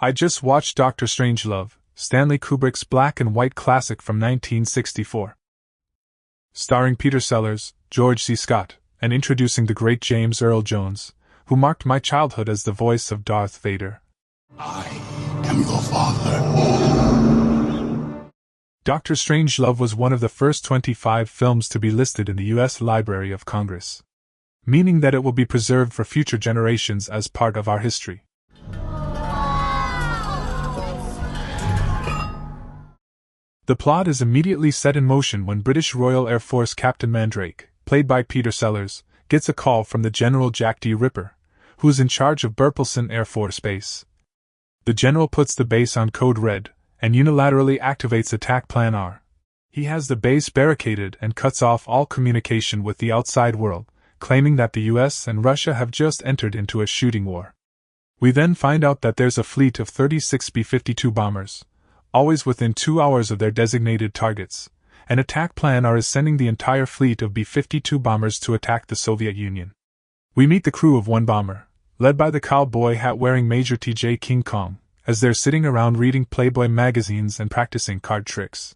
I just watched Dr. Strangelove, Stanley Kubrick's black and white classic from 1964. Starring Peter Sellers, George C. Scott, and introducing the great James Earl Jones, who marked my childhood as the voice of Darth Vader. I am your father. Dr. Strangelove was one of the first 25 films to be listed in the U.S. Library of Congress, meaning that it will be preserved for future generations as part of our history. The plot is immediately set in motion when British Royal Air Force Captain Mandrake, played by Peter Sellers, gets a call from the General Jack D. Ripper, who is in charge of Burleson Air Force Base. The general puts the base on code red, and unilaterally activates Attack Plan R. He has the base barricaded and cuts off all communication with the outside world, claiming that the US and Russia have just entered into a shooting war. We then find out that there's a fleet of 36 B-52 bombers, always within 2 hours of their designated targets, and Attack Plan R is sending the entire fleet of B-52 bombers to attack the Soviet Union. We meet the crew of one bomber, led by the cowboy hat-wearing Major T.J. King Kong, as they're sitting around reading Playboy magazines and practicing card tricks.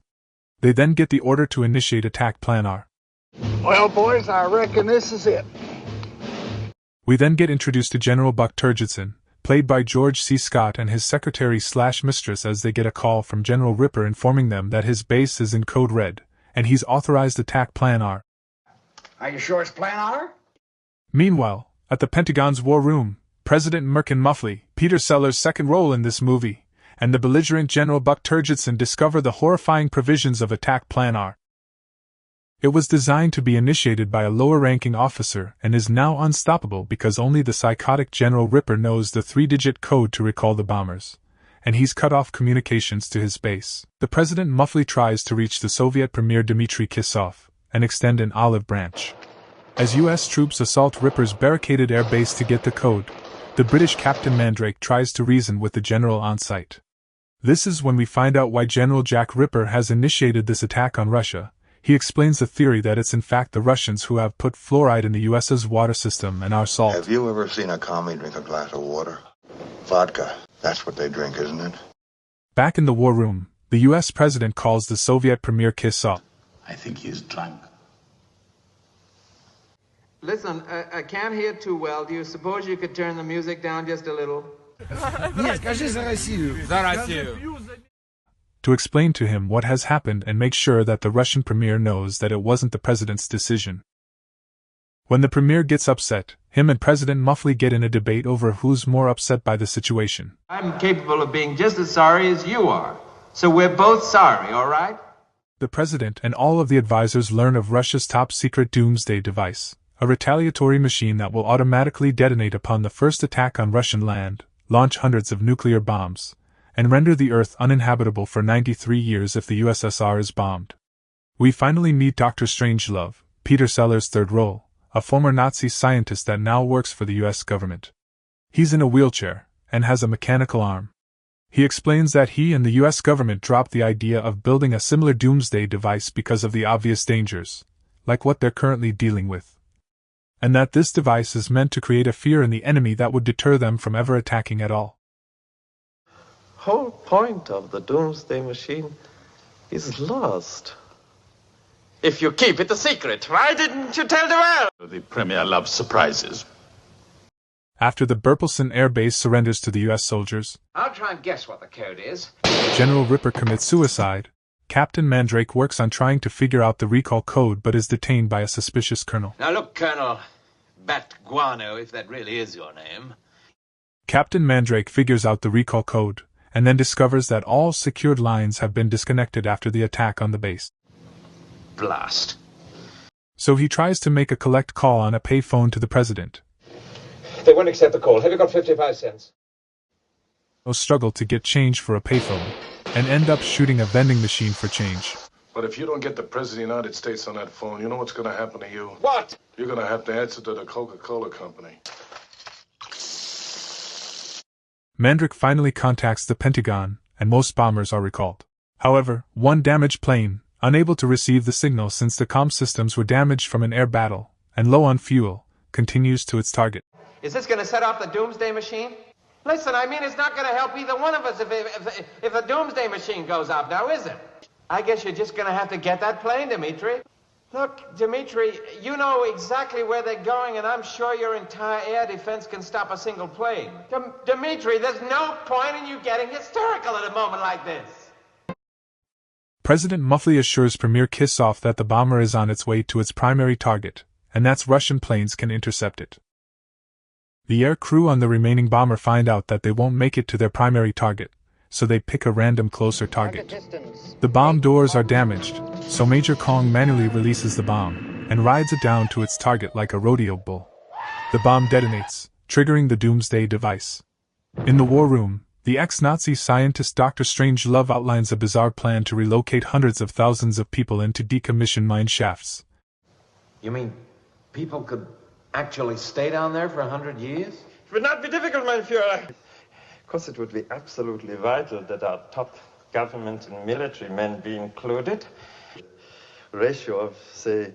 They then get the order to initiate Attack Plan R. Well, boys, I reckon this is it. We then get introduced to General Buck Turgidson, played by George C. Scott, and his secretary/mistress as they get a call from General Ripper informing them that his base is in code red, and he's authorized Attack Plan R. Are you sure it's Plan R? Meanwhile, at the Pentagon's War Room, President Merkin Muffley, Peter Sellers' second role in this movie, and the belligerent General Buck Turgidson discover the horrifying provisions of Attack Plan R. It was designed to be initiated by a lower-ranking officer and is now unstoppable because only the psychotic General Ripper knows the 3-digit code to recall the bombers, and he's cut off communications to his base. The President Muffley tries to reach the Soviet Premier Dmitry Kisov and extend an olive branch. As U.S. troops assault Ripper's barricaded air base to get the code, the British Captain Mandrake tries to reason with the general on site. This is when we find out why General Jack Ripper has initiated this attack on Russia. He explains the theory that it's in fact the Russians who have put fluoride in the U.S.'s water system and our salt. Have you ever seen a commie drink a glass of water? Vodka. That's what they drink, isn't it? Back in the war room, the U.S. president calls the Soviet Premier Kisov. I think he's drunk. Listen, I can't hear too well. Do you suppose you could turn the music down just a little? To explain to him what has happened and make sure that the Russian premier knows that it wasn't the president's decision. When the premier gets upset, him and President Muffley get in a debate over who's more upset by the situation. I'm capable of being just as sorry as you are. So we're both sorry, all right? The president and all of the advisors learn of Russia's top-secret doomsday device, a retaliatory machine that will automatically detonate upon the first attack on Russian land, launch hundreds of nuclear bombs, and render the Earth uninhabitable for 93 years if the USSR is bombed. We finally meet Dr. Strangelove, Peter Sellers' third role, a former Nazi scientist that now works for the US government. He's in a wheelchair, and has a mechanical arm. He explains that he and the US government dropped the idea of building a similar doomsday device because of the obvious dangers, like what they're currently dealing with, and that this device is meant to create a fear in the enemy that would deter them from ever attacking at all. Whole point of the doomsday machine is lost. If you keep it a secret, why didn't you tell the world? The Premier loves surprises. After the Burleson Air Base surrenders to the US soldiers, I'll try and guess what the code is. General Ripper commits suicide. Captain Mandrake works on trying to figure out the recall code but is detained by a suspicious colonel. Now look, Colonel Bat Guano, if that really is your name. Captain Mandrake figures out the recall code, and then discovers that all secured lines have been disconnected after the attack on the base. Blast. So he tries to make a collect call on a payphone to the president. They won't accept the call. Have you got 55 cents? They'll struggle to get change for a payphone, and end up shooting a vending machine for change. But if you don't get the President of the United States on that phone, you know what's going to happen to you? What? You're going to have to answer to the Coca-Cola Company. Mandrake finally contacts the Pentagon, and most bombers are recalled. However, one damaged plane, unable to receive the signal since the comm systems were damaged from an air battle, and low on fuel, continues to its target. Is this going to set off the doomsday machine? Listen, I mean, it's not going to help either one of us if the doomsday machine goes off now, is it? I guess you're just going to have to get that plane, Dimitri. Look, Dimitri, you know exactly where they're going, and I'm sure your entire air defense can stop a single plane. Dimitri, there's no point in you getting hysterical at a moment like this. President Muffley assures Premier Kissoff that the bomber is on its way to its primary target, and that Russian planes can intercept it. The air crew on the remaining bomber find out that they won't make it to their primary target, so they pick a random closer target. The bomb doors are damaged, so Major Kong manually releases the bomb, and rides it down to its target like a rodeo bull. The bomb detonates, triggering the doomsday device. In the war room, the ex-Nazi scientist Dr. Strangelove outlines a bizarre plan to relocate hundreds of thousands of people into decommissioned mine shafts. You mean people could actually stay down there for 100 years? It would not be difficult, mein Führer. Of course, it would be absolutely vital that our top government and military men be included. Ratio of, say,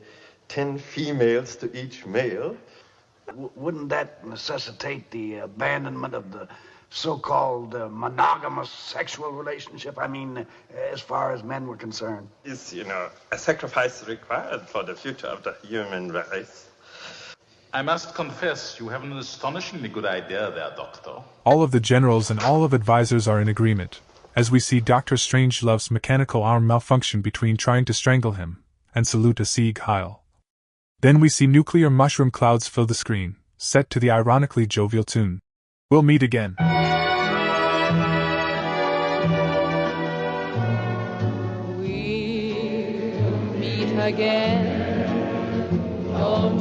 10 females to each male. Wouldn't that necessitate the abandonment of the so-called monogamous sexual relationship? I mean, as far as men were concerned. Is, a sacrifice required for the future of the human race. I must confess, you have an astonishingly good idea there, Doctor. All of the generals and all of advisors are in agreement, as we see Dr. Strangelove's mechanical arm malfunction between trying to strangle him and salute a Sieg Heil. Then we see nuclear mushroom clouds fill the screen, set to the ironically jovial tune. We'll meet again. We'll meet again. Don't